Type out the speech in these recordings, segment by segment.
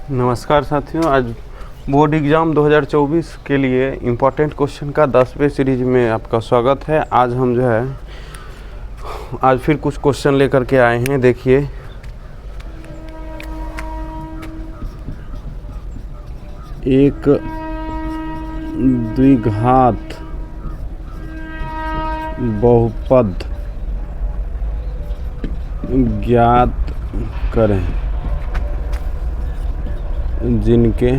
नमस्कार साथियों, आज बोर्ड एग्ज़ाम 2024 के लिए इम्पोर्टेंट क्वेश्चन का 10वें सीरीज में आपका स्वागत है। आज हम जो है आज फिर कुछ क्वेश्चन लेकर के आए हैं। देखिए, एक द्विघात बहुपद ज्ञात करें जिनके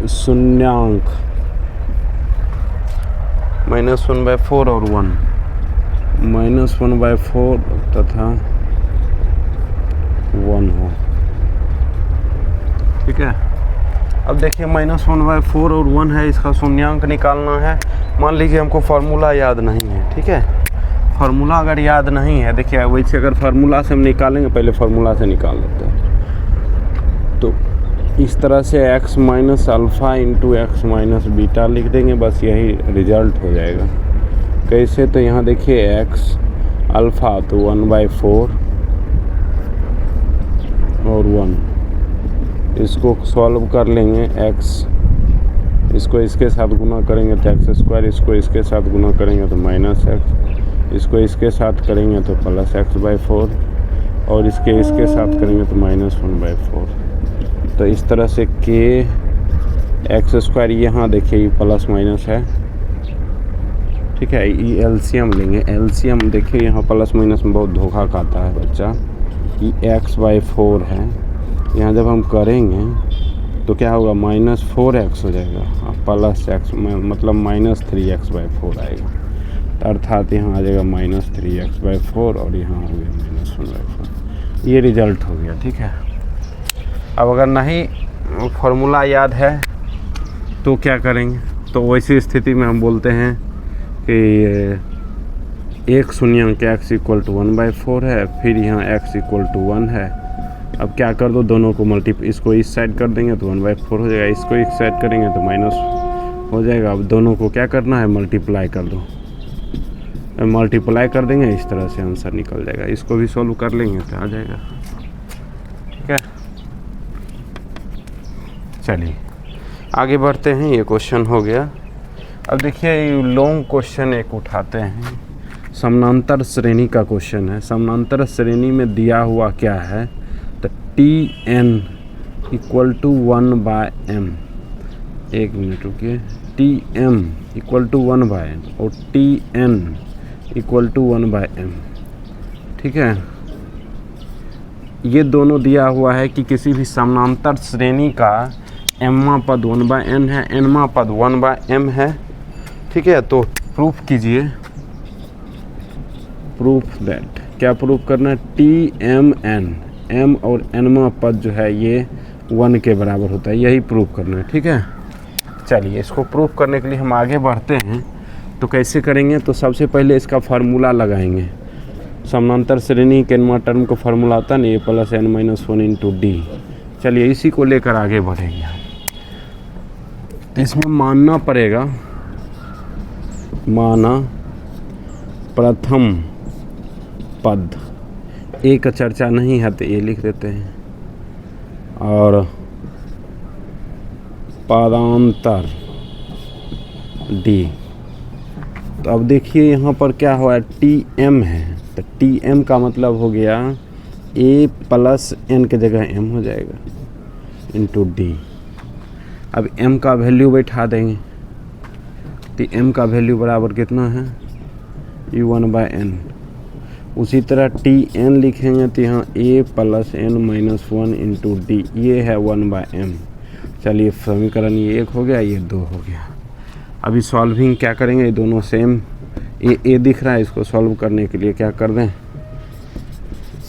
शून्यांक -1/4 और 1 -1/4 तथा 1 हो। ठीक है, अब देखिए -1/4 और 1 है, इसका शून्यांक निकालना है। मान लीजिए हमको फार्मूला याद नहीं है। ठीक है, फार्मूला अगर याद नहीं है, देखिए वैसे अगर फार्मूला से हम निकालेंगे, पहले फार्मूला से निकाल लेते हैं। तो इस तरह से x minus alpha into x minus beta लिख देंगे, बस यही रिजल्ट हो जाएगा। कैसे? तो यहाँ देखिए x अल्फ़ा तो 1/4 और 1, इसको सॉल्व कर लेंगे। x इसको इसके साथ गुना करेंगे तो x², इसको इसके साथ गुना करेंगे तो -x, इसको इसके साथ करेंगे तो +x/4 और इसके साथ करेंगे तो -1/4। तो इस तरह से k x², यहाँ देखिए ये प्लस माइनस है। ठीक है, ये एलसीएम लेंगे। एलसीएम देखिए यहाँ प्लस माइनस में बहुत धोखा खाता है बच्चा। ये x/4 है, यहाँ जब हम करेंगे तो क्या होगा, -4x हो जाएगा, प्लस x मतलब -3x/4 आएगा। अर्थात यहाँ आ जाएगा -3x/4 और यहाँ हो गया -1/4। ये रिजल्ट हो गया। ठीक है, अब अगर नहीं फार्मूला याद है तो क्या करेंगे? तो वैसी स्थिति में हम बोलते हैं कि एक शून्यांक x = 1/4 है, फिर यहाँ x = 1 है। अब क्या कर दो, दोनों को इसको इस साइड कर देंगे तो 1/4 हो जाएगा, इसको इस साइड करेंगे तो माइनस हो जाएगा। अब दोनों को क्या करना है, मल्टीप्लाई कर दो। मल्टीप्लाई कर देंगे, इस तरह से आंसर निकल जाएगा। इसको भी सॉल्व कर लेंगे तो आ जाएगा। ठीक है, चलिए आगे बढ़ते हैं। ये क्वेश्चन हो गया। अब देखिए ये लॉन्ग क्वेश्चन एक उठाते हैं, समानांतर श्रेणी का क्वेश्चन है। समानांतर श्रेणी में दिया हुआ क्या है, तो Tn = 1/m। एक मिनट रुकिए, Tm = 1/n और Tn = 1/m। ठीक है, ये दोनों दिया हुआ है कि किसी भी समानांतर श्रेणी का mवां पद 1/n है, nवां पद 1/m है। ठीक है, तो प्रूफ कीजिए। प्रूफ दैट, क्या प्रूफ करना है, Tmn, m और nवां पद जो है ये 1 के बराबर होता है, यही प्रूफ करना है। ठीक है, चलिए इसको प्रूफ करने के लिए हम आगे बढ़ते हैं। तो कैसे करेंगे? तो सबसे पहले इसका फार्मूला लगाएंगे। समानांतर श्रेणी के nवां टर्म को फार्मूला आता है ना, ये +n - 1 × d। चलिए इसी को लेकर आगे बढ़ेंगे। तो इसमें मानना पड़ेगा, माना प्रथम पद, ए का चर्चा नहीं है तो ये लिख देते हैं, और पदांतर डी। तो अब देखिए यहाँ पर क्या हुआ, Tm है, तो Tm का मतलब हो गया a + n के जगह m हो जाएगा × d। अब m का वैल्यू बैठा देंगे, तो m का वैल्यू बराबर कितना है, ये 1/n। उसी तरह Tn लिखेंगे तो यहाँ a + n - 1 × d, ये है 1/m। चलिए समीकरण ये 1 हो गया, ये 2 हो गया। अभी सॉल्विंग क्या करेंगे, ये दोनों सेम ए दिख रहा है, इसको सॉल्व करने के लिए क्या कर दें,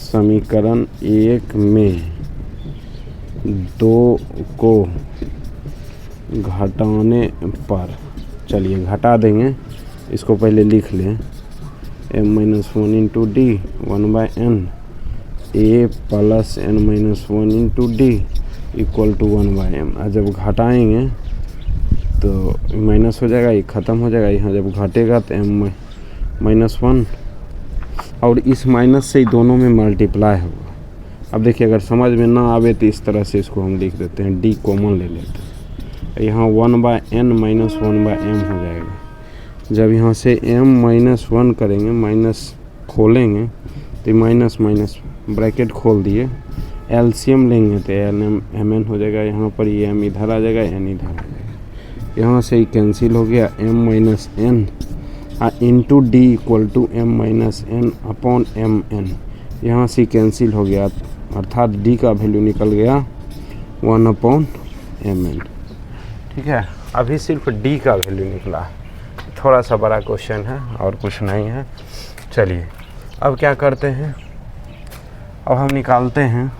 समीकरण 1 में 2 को घटाने पर, चलिए घटा देंगे, इसको पहले लिख लें, m - 1 × d 1/n, a + n - 1 × d = 1/m। और जब घटाएंगे तो माइनस हो जाएगा, ये ख़त्म हो जाएगा। यहाँ जब घटेगा तो m - 1 और इस माइनस से दोनों में मल्टीप्लाई होगा, अब देखिए अगर समझ में ना आवे तो इस तरह से इसको हम लिख देते हैं, डी कॉमन ले लेते हैं, यहाँ 1/n माइनस 1/m हो जाएगा। जब यहाँ से m-1 करेंगे, माइनस खोलेंगे तो माइनस माइनस ब्रैकेट खोल दिए, एलसीएम लेंगे तो mn हो जाएगा, यहाँ पर ये m इधर आ जाएगा, n इधर आ जाएगा, यहाँ से ही कैंसिल हो गया, m-n into D equal to m-n upon mn, यहाँ से कैंसिल हो गया, अर्थात डी का वैल्यू निकल गया 1/mn। ठीक है, अभी सिर्फ डी का वैल्यू निकला है, थोड़ा सा बड़ा क्वेश्चन है और कुछ नहीं है। चलिए अब क्या करते हैं, अब हम निकालते हैं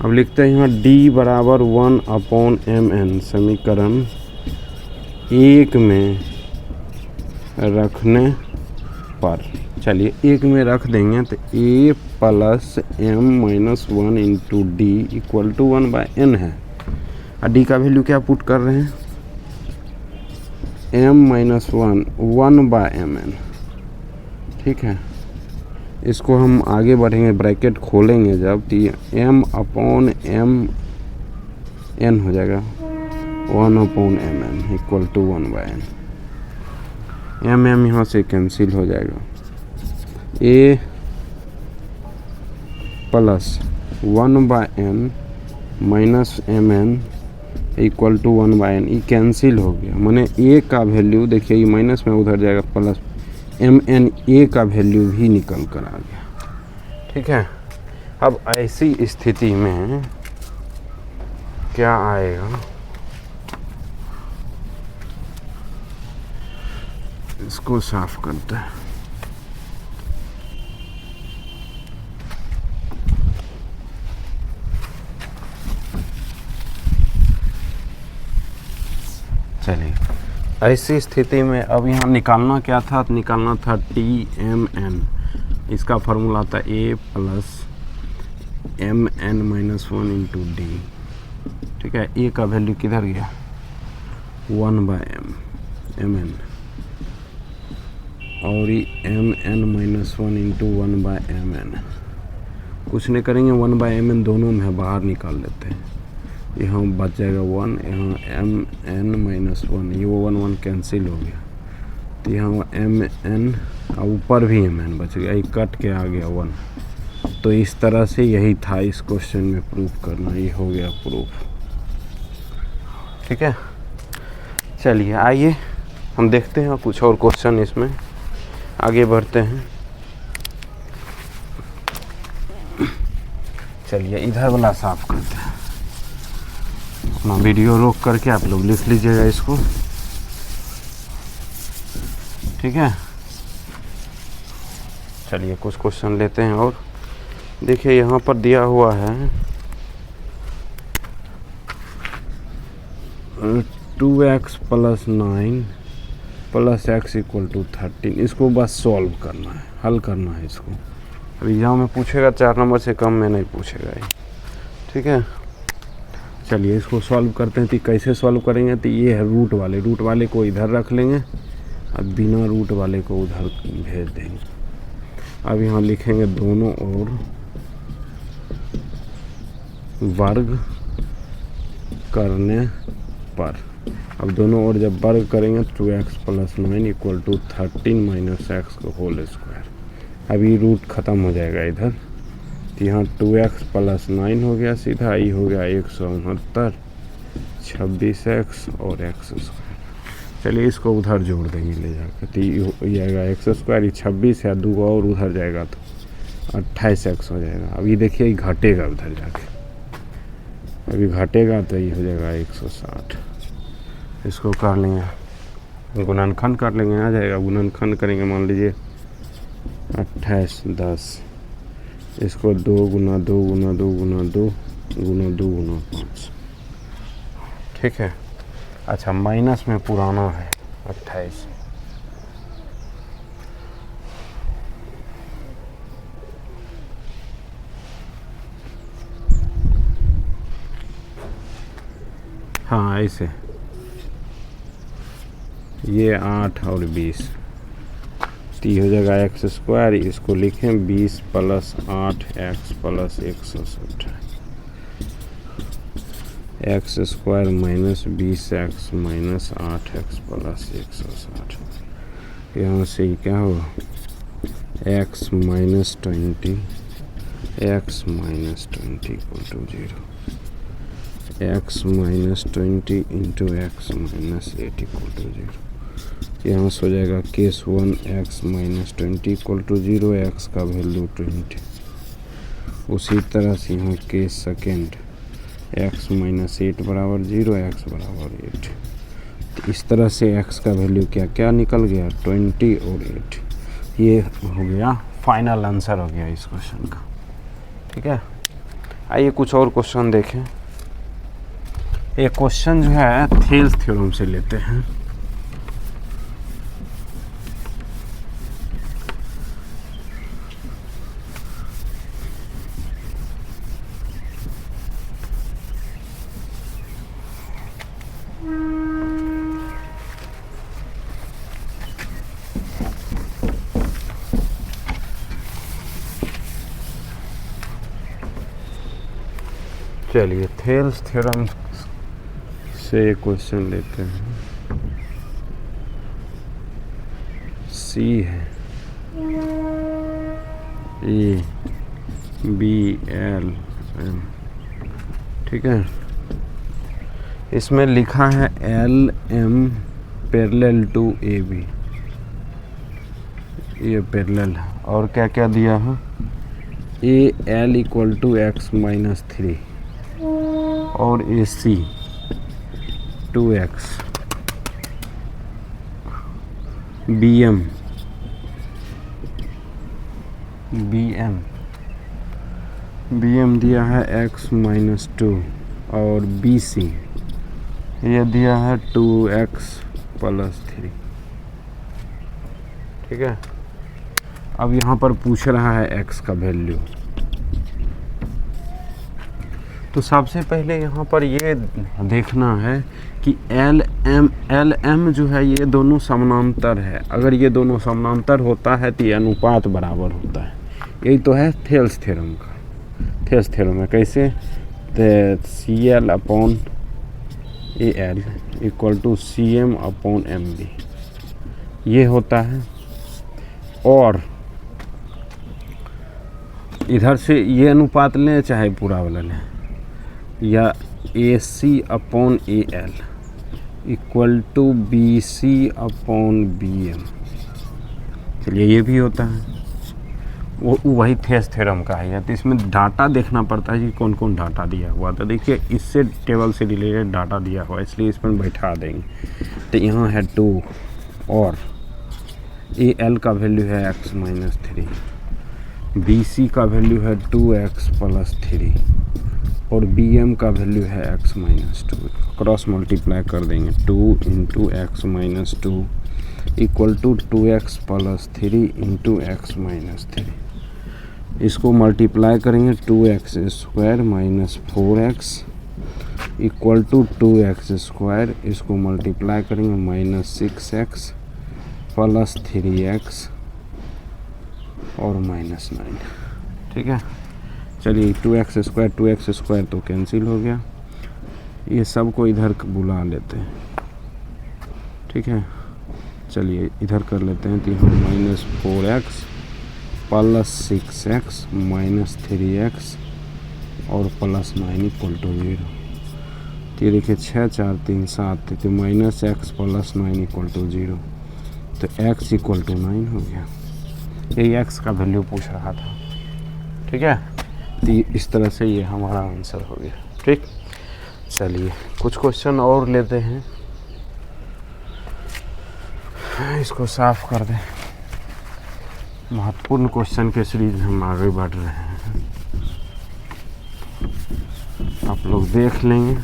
अब लिखते हैं यहाँ d बराबर 1/mn समीकरण 1 में रखने पर, चलिए 1 में रख देंगे तो a plus m-1 into D equal to 1/n है, और डी का वैल्यू क्या पुट कर रहे हैं, m-1 1/mn। ठीक है, इसको हम आगे बढ़ेंगे, ब्रैकेट खोलेंगे जब तो m/m(n) हो जाएगा 1/mn equal to 1/n, m यहाँ से कैंसिल हो जाएगा, a plus 1/n minus mn equal to 1/n, ये कैंसिल हो गया, माने a का वैल्यू देखिए ये माइनस में उधर जाएगा, प्लस mn a का वैल्यू भी निकल कर आ गया। ठीक है, अब ऐसी स्थिति में क्या आएगा, इसको साफ करते हैं। चलिए ऐसी स्थिति में अब यहाँ निकालना क्या था, निकालना था TMN, इसका फार्मूला था a plus mn-1 into D. ठीक है, a का वैल्यू किधर गया 1/mn, और ये mn-1 इंटू 1/mn, कुछ नहीं करेंगे 1/mn दोनों में बाहर निकाल लेते हैं, यहाँ बच जाएगा 1, यहाँ mn-1, ये वो 1 कैंसिल हो गया, तो यहाँ mn और ऊपर भी mn बच गया, ये कट के आ गया 1। तो इस तरह से यही था इस क्वेश्चन में प्रूफ करना, ये हो गया प्रूफ। ठीक है, चलिए आइए हम देखते हैं कुछ और क्वेश्चन, इसमें आगे बढ़ते हैं। चलिए इधर वाला साफ करते हैं, अपना वीडियो रोक करके आप लोग लिख लीजिएगा इसको। ठीक है, चलिए कुछ क्वेश्चन लेते हैं और देखिए यहाँ पर दिया हुआ है 2x + 9 + x = 13, इसको बस सॉल्व करना है, हल करना है इसको। अब एग्जाम में पूछेगा 4 नंबर से कम में नहीं पूछेगा ये। ठीक है, चलिए इसको सॉल्व करते हैं। तो कैसे सॉल्व करेंगे, तो ये है रूट वाले को इधर रख लेंगे और बिना रूट वाले को उधर भेज देंगे। अब यहाँ लिखेंगे दोनों ओर वर्ग करने पर, अब दोनों ओर जब वर्ग करेंगे 2x + 9 = 13 - x का होल स्क्वायर। अब ये रूट ख़त्म हो जाएगा इधर, तो यहाँ 2x + 9 हो गया सीधा, ये हो गया 169, 26x और x²। चलिए इसको उधर जोड़ देंगे ले जाकर, तो ये आएगा x², 26 है, 2 और उधर जाएगा तो 28x हो जाएगा। अब ये देखिए ये घटेगा उधर जाके, अभी घटेगा तो ये हो जाएगा 160। इसको कर लेंगे, गुणनखंड कर लेंगे, आ जाएगा। गुणनखंड करेंगे, मान लीजिए 28 10, इसको 2 × 2 × 2 × 2 × 2 × 5। ठीक है, अच्छा माइनस में पुराना है 28, हाँ ऐसे, ये 8 और 20, तो ये हो जाएगा एक्स स्क्वायर, इसको लिखें 20 + 8x + 160, x square minus 20x minus 8x + 160। यहाँ से क्या होगा x - 20, x - 20 = 0, x - 20 × x - 8 = 0। यहाँ से हो जाएगा केस 1 x - 20 = 0, x का वैल्यू 20। उसी तरह से यहाँ केस सेकेंड x - 8 = 0, x = 8। तो इस तरह से x का वैल्यू क्या क्या निकल गया 20 और 8। ये हो गया फाइनल आंसर हो गया इस क्वेश्चन का। ठीक है, आइए कुछ और क्वेश्चन देखें। एक क्वेश्चन जो है थेल्स थ्योरम से लेते हैं। चलिए थेल्स थ्योरम से एक क्वेश्चन लेते हैं। सी है ए बी एल एम, ठीक है। इसमें लिखा है L M parallel to A B, ये पैरेलल है। और क्या क्या दिया है ए एल = x - 3 और ए सी 2x, बी एम दिया है x - 2 और बी सी ये दिया है 2x + 3। ठीक है, अब यहाँ पर पूछ रहा है x का वैल्यू। तो सबसे पहले यहाँ पर ये देखना है कि एल एम जो है ये दोनों समानांतर है। अगर ये दोनों समानांतर होता है तो ये अनुपात बराबर होता है। यही तो है थेल्स थ्योरम का। थेल्स थ्योरम है कैसे, CL/AL = CM/MB ये होता है। और इधर से ये अनुपात लें चाहे पूरा वाला लें, या AC/AL = BC/BM। चलिए ये भी होता है, वो वही थेल्स थ्योरम का है। तो इसमें डाटा देखना पड़ता है कि कौन कौन डाटा दिया हुआ। तो देखिए इससे टेबल से रिलेटेड डाटा दिया हुआ है, इसलिए इसमें बैठा देंगे। तो यहाँ है 2 और AL का वैल्यू है x - 3, BC का वैल्यू है 2x + 3 और BM का वैल्यू है x - 2। क्रॉस मल्टीप्लाई कर देंगे, 2 × x - 2 = 2x + 3 × x - 3। इसको मल्टीप्लाई करेंगे 2x² - 4x = 2x²। इसको मल्टीप्लाई करेंगे -6x + 3x और -9। ठीक है, चलिए 2x² तो कैंसिल हो गया। ये सब को इधर बुला लेते हैं। ठीक है, चलिए इधर कर लेते हैं। तो यहाँ -4x + 6x -3x और +9 = 0। तो ये देखिए 6 4 3 7, तो -x + 9 = 0। तो x = 9 हो गया। यही x का वैल्यू पूछ रहा था। ठीक है, तो इस तरह से ये हमारा आंसर हो गया। ठीक, चलिए कुछ क्वेश्चन और लेते हैं, इसको साफ कर दें। महत्वपूर्ण क्वेश्चन के सीरीज हम आगे बढ़ रहे हैं, आप लोग देख लेंगे,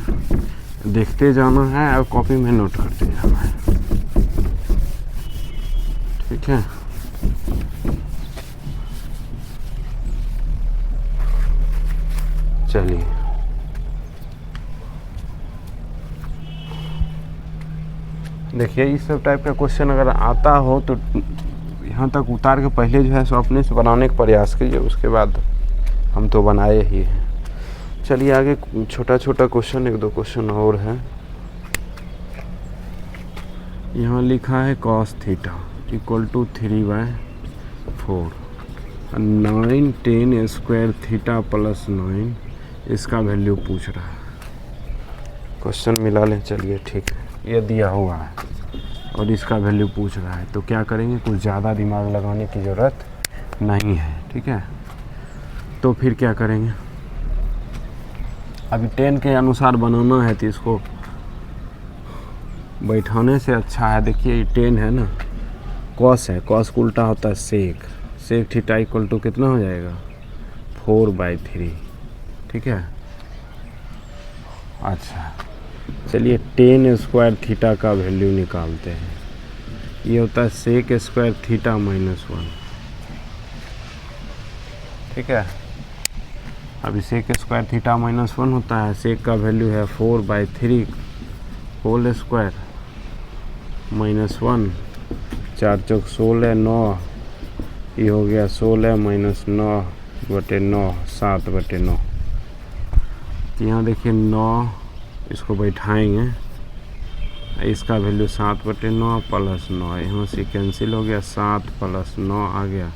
देखते जाना है और कॉपी में नोट करते जाना है। ठीक है, चलिए देखिए इस सब टाइप का क्वेश्चन अगर आता हो तो यहाँ तक उतार के पहले जो है सो अपने से बनाने का प्रयास कीजिए, उसके बाद हम तो बनाए ही हैं। चलिए आगे छोटा छोटा क्वेश्चन, 1-2 क्वेश्चन और है। यहाँ लिखा है cos theta equal to 3/4, 9 10 square theta plus 9, इसका वैल्यू पूछ रहा है। क्वेश्चन मिला लें, चलिए ठीक है, ये दिया हुआ है और इसका वैल्यू पूछ रहा है, तो क्या करेंगे, कुछ ज़्यादा दिमाग लगाने की ज़रूरत नहीं है, ठीक है। तो फिर क्या करेंगे, अभी 10 के अनुसार बनाना है तो इसको बैठाने से अच्छा है। देखिए ये 10 है ना, कॉस है, कॉस को उल्टा होता है सेक, सेक थीटा इक्वल टू कितना हो जाएगा 4/3, ठीक है। अच्छा चलिए 10 स्क्वायर थीटा का वैल्यू निकालते हैं। ये होता है सेक स्क्वायर थीटा -1, ठीक है। अभी सेक स्क्वायर थीटा -1 होता है, सेक का वैल्यू है 4/3 होल स्क्वायर -1, 4 चौक 16, 9, ये हो गया 16 - 9/9, 7/9। यहाँ देखिए 9, इसको बैठाएंगे, इसका वैल्यू 7/9 प्लस 9, यहाँ से कैंसिल हो गया, 7 + 9 आ गया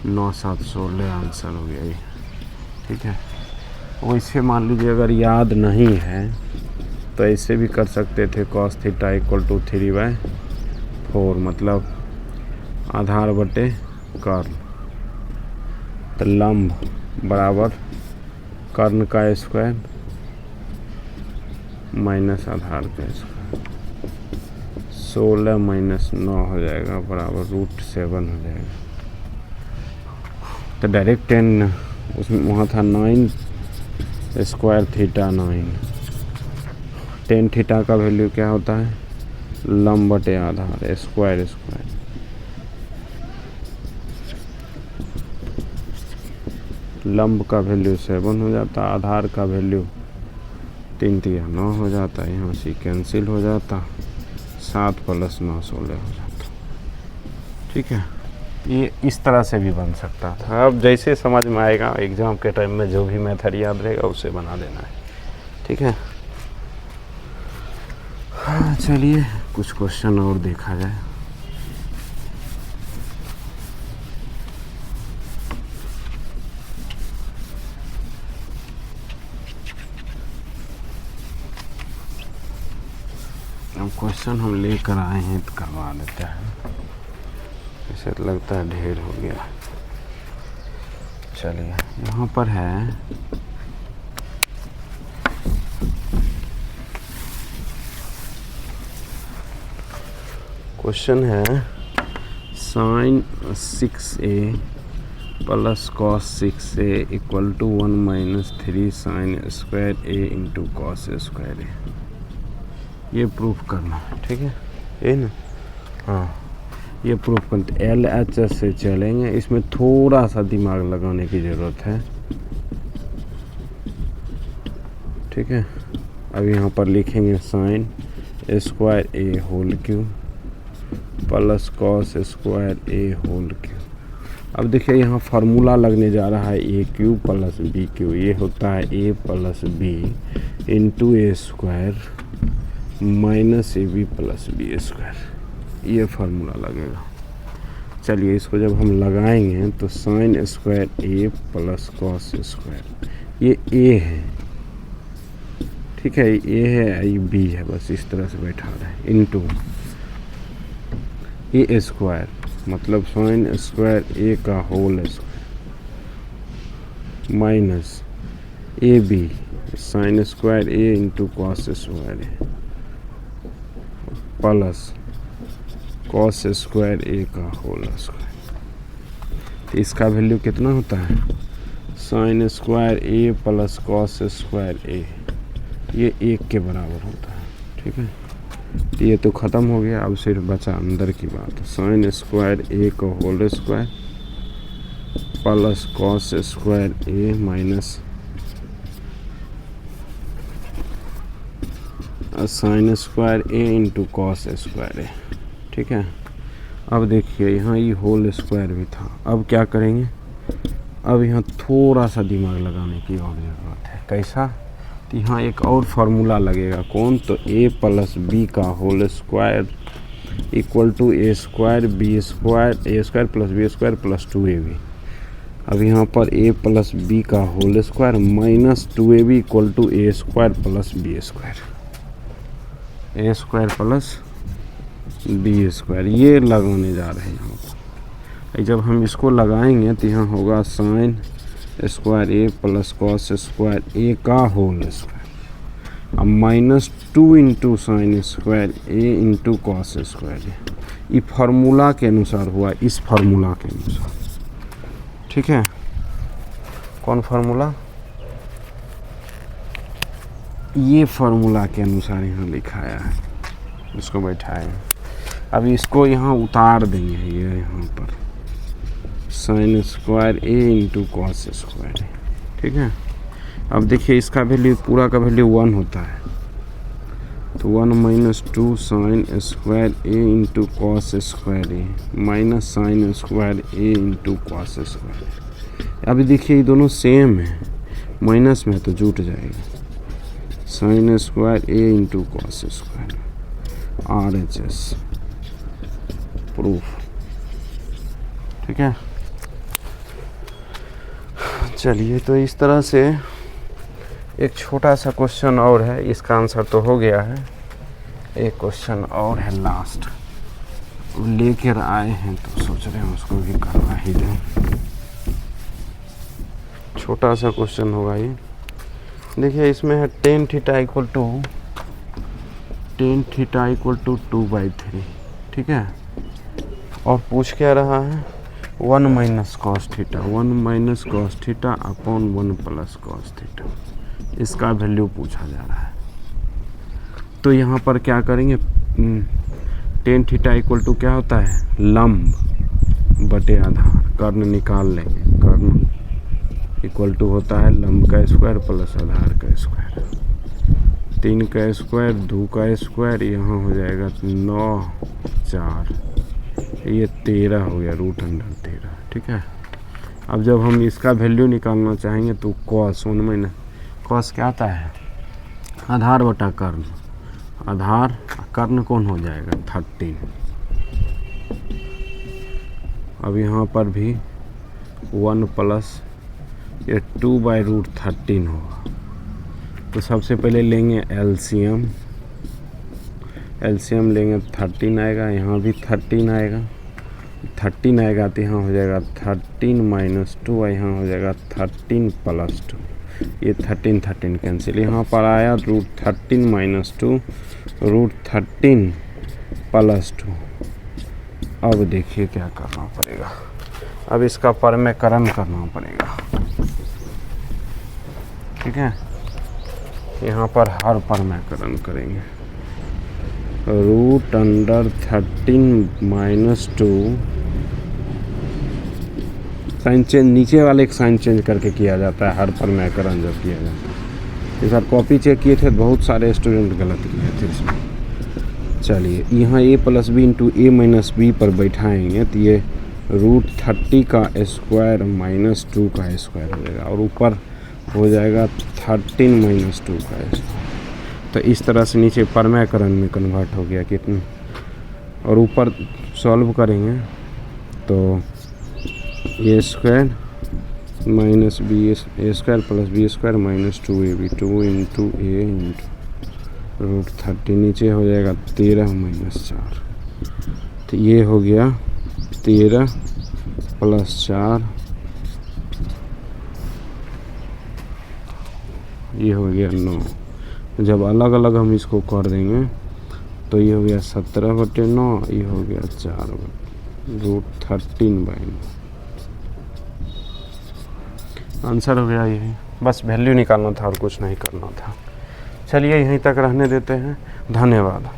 9 7 16, आंसर हो गया ये, ठीक है। वैसे मान लीजिए अगर याद नहीं है तो ऐसे भी कर सकते थे, cos थीटा इक्वल टू 3/4, मतलब आधार बटे कर्ण, तो लंब बराबर कर्ण का स्क्वायर माइनस आधार का स्क्वायर, 16 - 9 हो जाएगा बराबर √7 हो जाएगा। तो डायरेक्ट 10, उसमें वहाँ था 9 स्क्वायर थीटा 9, 10 थीटा का वैल्यू क्या होता है, लंब बटे आधार स्क्वायर, लंब का वैल्यू 7 हो जाता, आधार का वैल्यू 3 × 9 हो जाता, यहाँ से कैंसिल हो जाता, 7 + 9 16 हो जाता, ठीक है। ये इस तरह से भी बन सकता था, अब जैसे समझ में आएगा एग्ज़ाम के टाइम में जो भी मेथड याद रहेगा उसे बना देना है, ठीक है। हाँ चलिए कुछ क्वेश्चन और देखा जाए। अब क्वेश्चन हम लेकर आए हैं तो करवा देते हैं, ऐसे तो लगता है ढेर हो गया। चलिए यहाँ पर है क्वेश्चन है sin 6a plus cos 6a equal to 1 - 3 sin square a into cos square a, ये प्रूफ करना, ठीक है, ये ना, हाँ ये प्रूफ करते LHS से चलेंगे, इसमें थोड़ा सा दिमाग लगाने की ज़रूरत है, ठीक है। अब यहाँ पर लिखेंगे sin square a whole cube plus cos square a whole cube. अब देखिए यहाँ फार्मूला लगने जा रहा है a³ + b³, ये होता है a + b into a square minus ab + b², ये फार्मूला लगेगा। चलिए इसको जब हम लगाएंगे तो sin square a plus cos square, ये a है, ठीक है, ये है, ये b है, बस इस तरह से बैठा रहे हैं, इंटू a स्क्वायर मतलब sin स्क्वायर a का whole square minus ab sin square a into cos square a plus cos square a का होल स्क्वायर। तो इसका वैल्यू कितना होता है, sin square a plus cos square a, ये 1 के बराबर होता है, ठीक है। तो ये तो ख़त्म हो गया, अब सिर्फ बचा अंदर की बात, sin स्क्वायर a का whole square plus cos square a minus sin square a into cos square a, ठीक है। अब देखिए यहाँ ये होल स्क्वायर भी था। अब क्या करेंगे, अब यहाँ थोड़ा सा दिमाग लगाने की और ज़रूरत है। कैसा, तो यहाँ एक और फार्मूला लगेगा। कौन, तो a प्लस बी का whole square equal to A square B square, A square plus B square plus 2ab। अब यहाँ पर a प्लस बी का whole square minus 2ab equal to A square plus B square, A square plus B square, ये लगाने जा रहे हैं यहाँ पर। जब हम इसको लगाएंगे तो यहाँ होगा साइन स्क्वायर ए प्लस कॉस स्क्वायर ए का होल स्क्वायर, अब minus 2 into sine square A into cos square. ये फार्मूला के अनुसार हुआ, इस फार्मूला के अनुसार, ठीक है। कौन फार्मूला, ये फार्मूला के अनुसार यहाँ लिखाया है, इसको बैठाया। अब इसको यहाँ उतार देंगे, ये यहाँ पर sign square A into cos square, ठीक है। अब देखिए इसका वैल्यू, पूरा का वैल्यू 1 होता है, तो 1 minus 2 sign square A into cos square A minus sign square A into cos square. अभी देखिए ये दोनों सेम है, माइनस में तो जुट जाएगा। Sine square A into cos square, RHS proof, ठीक है। चलिए, तो इस तरह से एक छोटा सा क्वेश्चन और है, इसका आंसर तो हो गया है। एक क्वेश्चन और है लास्ट, लेकर आए हैं तो सोच रहे हैं उसको भी करवा ही दें। छोटा सा क्वेश्चन होगा ये। देखिए इसमें है tan थीटा इक्वल टू 2/3, ठीक है। और पूछ क्या रहा है, 1 minus cos theta, 1 minus cos theta upon 1 plus cos theta, इसका वैल्यू पूछा जा रहा है। तो यहाँ पर क्या करेंगे, tan थीटा इक्वल टू क्या होता है, लंब बटे आधार, कर्ण निकाल लेंगे। कर्ण इक्वल टू होता है लंब का स्क्वायर प्लस आधार का स्क्वायर, 3 का स्क्वायर 2 का स्क्वायर, यहाँ हो जाएगा 9 4, ये 13 हो गया, √13, ठीक है। अब जब हम इसका वैल्यू निकालना चाहेंगे तो कॉस 1 माइनस कॉस क्या आता है, आधार बटा कर्ण, आधार कर्ण कौन हो जाएगा 13। अब यहाँ पर भी 1 प्लस ये 2/√13 होगा। तो सबसे पहले लेंगे एलसीएम, एलसीएम लेंगे 13 आएगा, यहाँ भी 13 आएगा, 13 आएगा तो यहाँ हो जाएगा 13 माइनस 2, यहाँ हो जाएगा 13 प्लस 2, ये 13 कैंसिल, यहाँ पर आया √13 माइनस 2 √13 प्लस 2। अब देखिए क्या करना पड़ेगा, अब इसका परमेकरण करना पड़ेगा, ठीक है। यहाँ पर हर परमेकरण करेंगे, √13 माइनस 2, साइन चेंज नीचे वाले एक साइन चेंज करके किया जाता है हर परमेकरण जब किया जाता है। इस बार कॉपी चेक किए थे, बहुत सारे स्टूडेंट गलत किए थे इसमें। चलिए यहाँ a plus B into A minus B पर बैठाएंगे तो ये √30 का स्क्वायर माइनस 2 का स्क्वायर हो जाएगा, और ऊपर हो जाएगा 13 माइनस 2 का स्क्वायर। तो इस तरह से नीचे परमेकरण में कन्वर्ट हो गया कितना, और ऊपर सॉल्व करेंगे तो A square minus B, A square plus B square minus 2ab, 2 into A into √30, नीचे हो जाएगा 13 माइनस 4, तो ये हो गया 13 प्लस 4, ये हो गया 9। जब अलग अलग हम इसको कर देंगे तो ये हो गया 17/9, ये हो गया 4 √13/9। आंसर हो गया यही, बस वैल्यू निकालना था और कुछ नहीं करना था। चलिए यहीं तक रहने देते हैं, धन्यवाद।